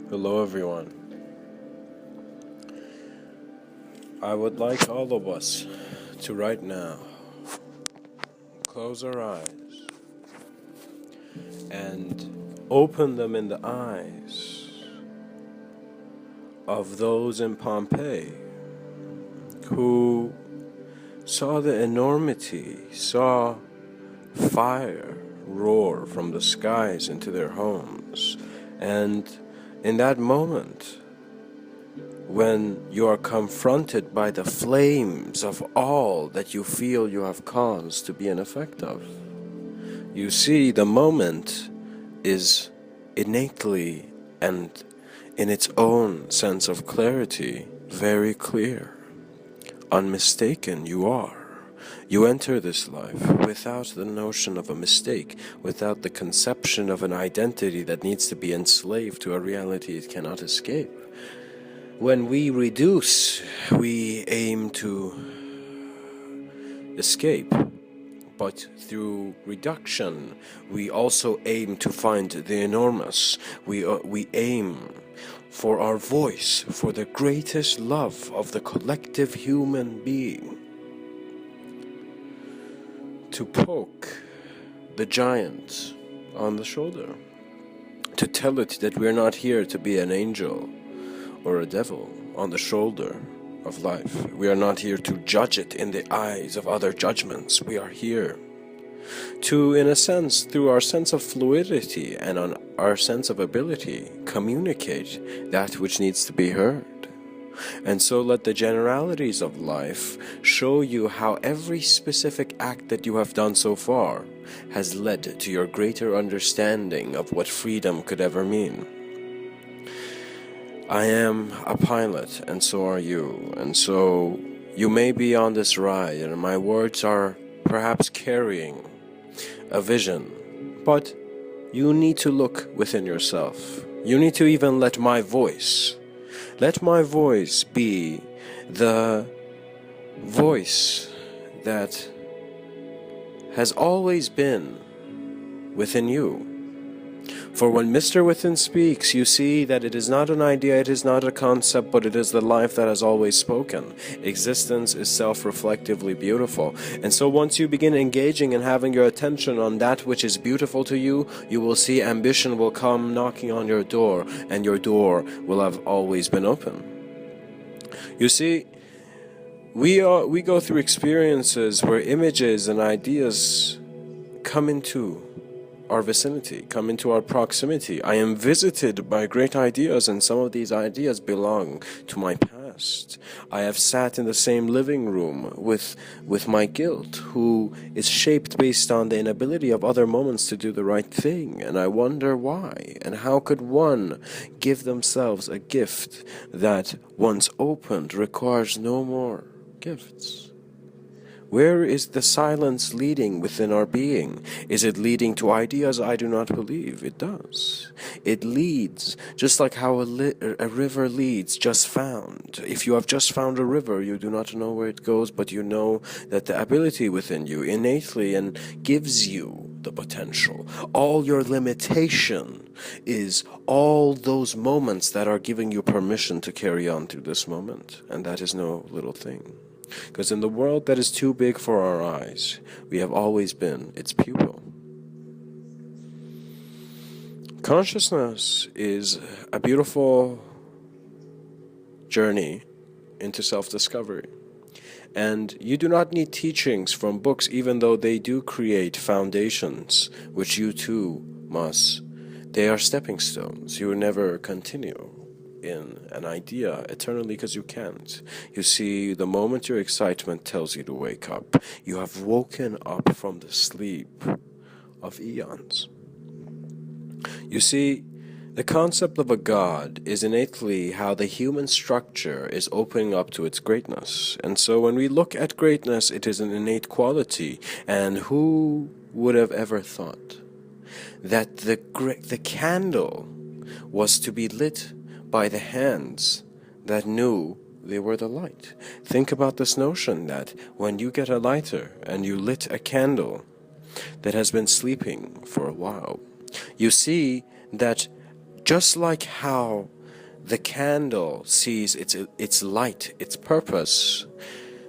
Hello everyone. I would like all of us to right now close our eyes and open them in the eyes of those in Pompeii who saw the enormity, saw fire roar from the skies into their homes, and in that moment when you are confronted by the flames of all that you feel you have caused to be an effect of, you see the moment is innately and in its own sense of clarity very clear. Unmistaken you are. You enter this life without the notion of a mistake, without the conception of an identity that needs to be enslaved to a reality it cannot escape. When we reduce, we aim to escape, but through reduction, we also aim to find the enormous. We aim for our voice, for the greatest love of the collective human being, to poke the giant on the shoulder, to tell it that we're not here to be an angel or a devil on the shoulder of life. We are not here to judge it in the eyes of other judgments. We are here to, in a sense, through our sense of fluidity and on our sense of ability, communicate that which needs to be heard. And so let the generalities of life show you how every specific act that you have done so far has led to your greater understanding of what freedom could ever mean. I am a pilot, and so are you, and so you may be on this ride, and my words are perhaps carrying a vision, but you need to look within yourself. You need to even let my voice be the voice that has always been within you. For when Mr.Within speaks, you see that it is not an idea, it is not a concept, but it is the life that has always spoken. Existence is self-reflectively beautiful. And so once you begin engaging and having your attention on that which is beautiful to you, you will see ambition will come knocking on your door, and your door will have always been open. You see, we go through experiences where images and ideas come into our vicinity, come into our proximity. I am visited by great ideas, and some of these ideas belong to my past. I have sat in the same living room with my guilt, who is shaped based on the inability of other moments to do the right thing, and I wonder why, and how could one give themselves a gift that, once opened, requires no more gifts? Where is the silence leading within our being? Is it leading to ideas? I do not believe it does. It leads, just like how a river leads, just found. If you have just found a river, you do not know where it goes, but you know that the ability within you innately and gives you the potential. All your limitation is all those moments that are giving you permission to carry on through this moment, and that is no little thing. Because in the world that is too big for our eyes, we have always been its pupil. Consciousness is a beautiful journey into self-discovery. And you do not need teachings from books, even though they do create foundations, which you too must. They are stepping stones. You will never continue in an idea eternally, because you can't. You see, the moment your excitement tells you to wake up, you have woken up from the sleep of eons. You see, the concept of a god is innately how the human structure is opening up to its greatness. And so when we look at greatness, it is an innate quality. And who would have ever thought that the candle was to be lit by the hands that knew they were the light? Think about this notion that when you get a lighter and you lit a candle that has been sleeping for a while, you see that just like how the candle sees its light, its purpose.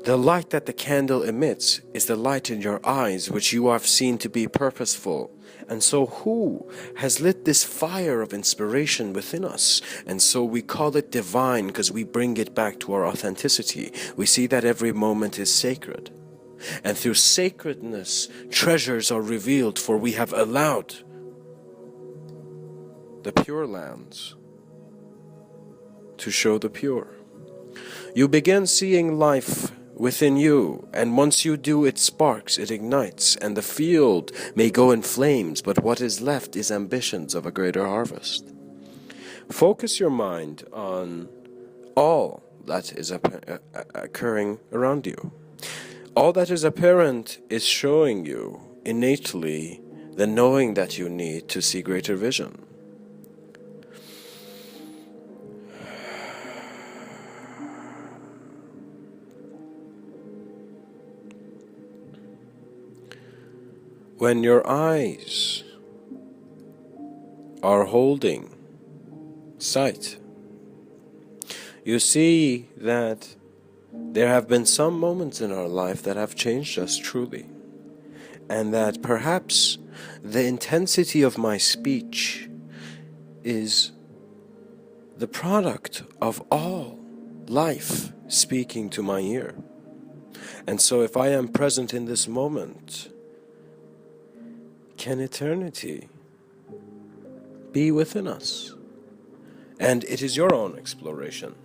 The light that the candle emits is the light in your eyes, which you have seen to be purposeful. And so who has lit this fire of inspiration within us? And so we call it divine because we bring it back to our authenticity. We see that every moment is sacred. And through sacredness, treasures are revealed, for we have allowed the Pure Lands to show the pure. You begin seeing life within you, and once you do, it sparks, it ignites, and the field may go in flames, but what is left is ambitions of a greater harvest. Focus your mind on all that is occurring around you. All that is apparent is showing you innately the knowing that you need to see greater vision. When your eyes are holding sight, you see that there have been some moments in our life that have changed us truly, and that perhaps the intensity of my speech is the product of all life speaking to my ear. And so if I am present in this moment, can eternity be within us? And it is your own exploration.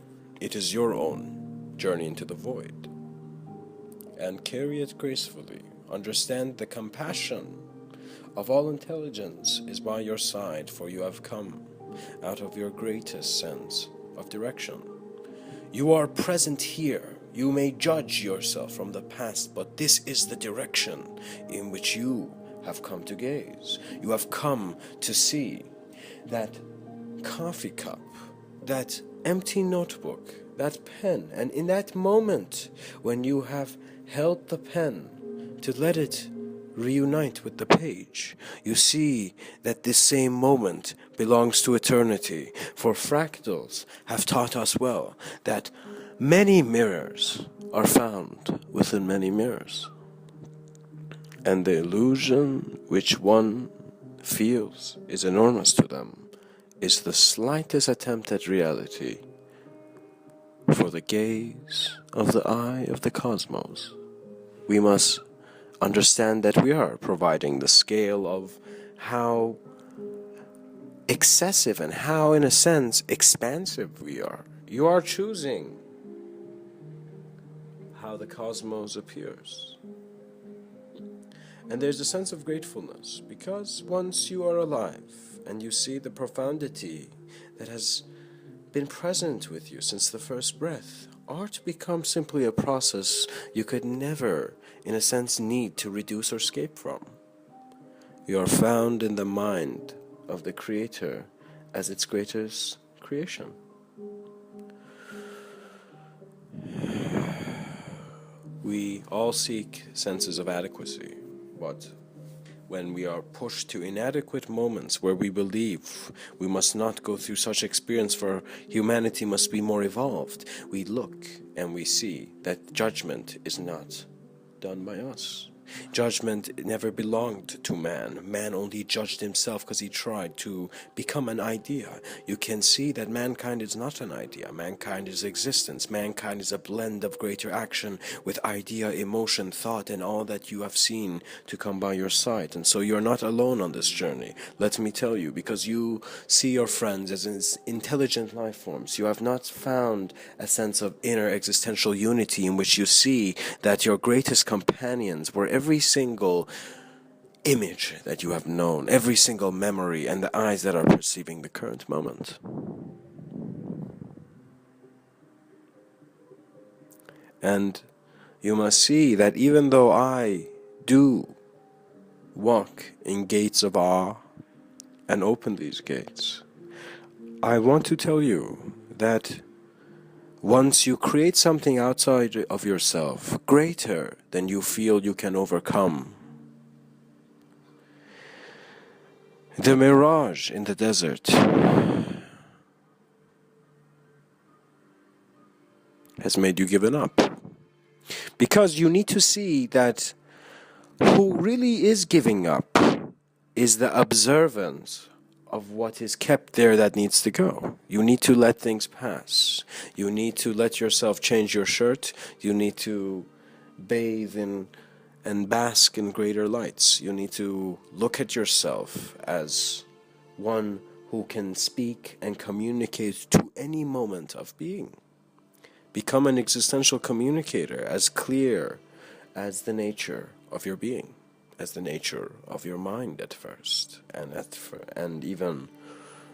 It is your own journey into the void. And carry it gracefully. Understand the compassion of all intelligence is by your side, for you have come out of your greatest sense of direction. You are present here. You may judge yourself from the past, but this is the direction in which you have come to gaze. You have come to see that coffee cup, that empty notebook, that pen, and in that moment when you have held the pen to let it reunite with the page, you see that this same moment belongs to eternity. For fractals have taught us well that many mirrors are found within many mirrors. And the illusion which one feels is enormous to them is the slightest attempt at reality for the gaze of the eye of the cosmos. We must understand that we are providing the scale of how excessive and how, in a sense, expansive we are. You are choosing how the cosmos appears. And there's a sense of gratefulness, because once you are alive and you see the profundity that has been present with you since the first breath, art becomes simply a process you could never, in a sense, need to reduce or escape from. You are found in the mind of the Creator as its greatest creation. We all seek senses of adequacy. But when we are pushed to inadequate moments where we believe we must not go through such experience for humanity must be more evolved, we look and we see that judgment is not done by us. Judgment never belonged to man. Man only judged himself because he tried to become an idea. You can see that mankind is not an idea. Mankind is existence. Mankind is a blend of greater action with idea, emotion, thought, and all that you have seen to come by your sight. And so you're not alone on this journey. Let me tell you, because you see your friends as intelligent life forms. You have not found a sense of inner existential unity in which you see that your greatest companions were every single image that you have known, every single memory, and the eyes that are perceiving the current moment. And you must see that even though I do walk in gates of awe and open these gates, I want to tell you that once you create something outside of yourself, greater than you feel you can overcome, the mirage in the desert has made you given up. Because you need to see that who really is giving up is the observance of what is kept there that needs to go. You need to let things pass. You need to let yourself change your shirt. You need to bathe in and bask in greater lights. You need to look at yourself as one who can speak and communicate to any moment of being. Become an existential communicator, as clear as the nature of your being, as the nature of your mind at first, and even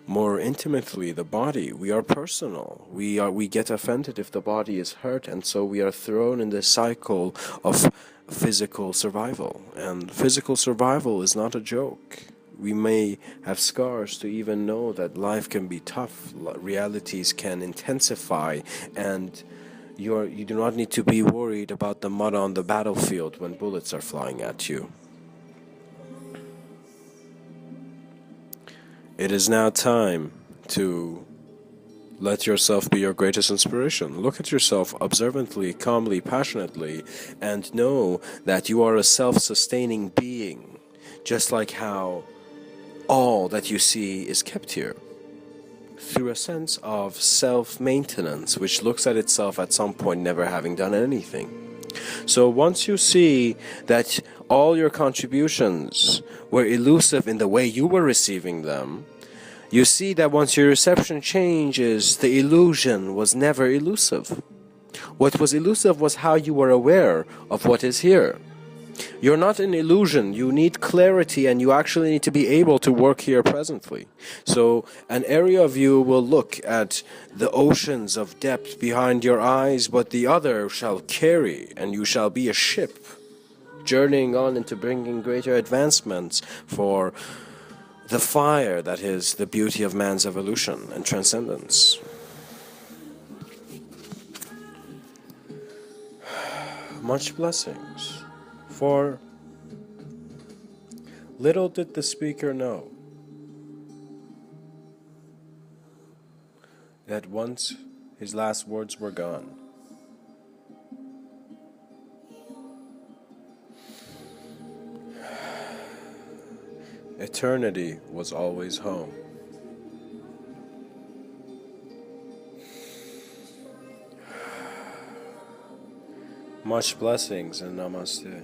more intimately the body. We are personal. We get offended if the body is hurt, and so we are thrown in this cycle of physical survival. And physical survival is not a joke. We may have scars to even know that life can be tough, realities can intensify, and you do not need to be worried about the mud on the battlefield when bullets are flying at you. It is now time to let yourself be your greatest inspiration. Look at yourself observantly, calmly, passionately, and know that you are a self-sustaining being, just like how all that you see is kept here, through a sense of self-maintenance, which looks at itself at some point never having done anything. So once you see that all your contributions were elusive in the way you were receiving them, you see that once your reception changes, the illusion was never elusive. What was elusive was how you were aware of what is here. You're not an illusion. You need clarity, and you actually need to be able to work here presently. So an area of you will look at the oceans of depth behind your eyes, but the other shall carry, and you shall be a ship, journeying on into bringing greater advancements for the fire that is the beauty of man's evolution and transcendence. Much blessings. For little did the speaker know that once his last words were gone, eternity was always home. Much blessings and namaste.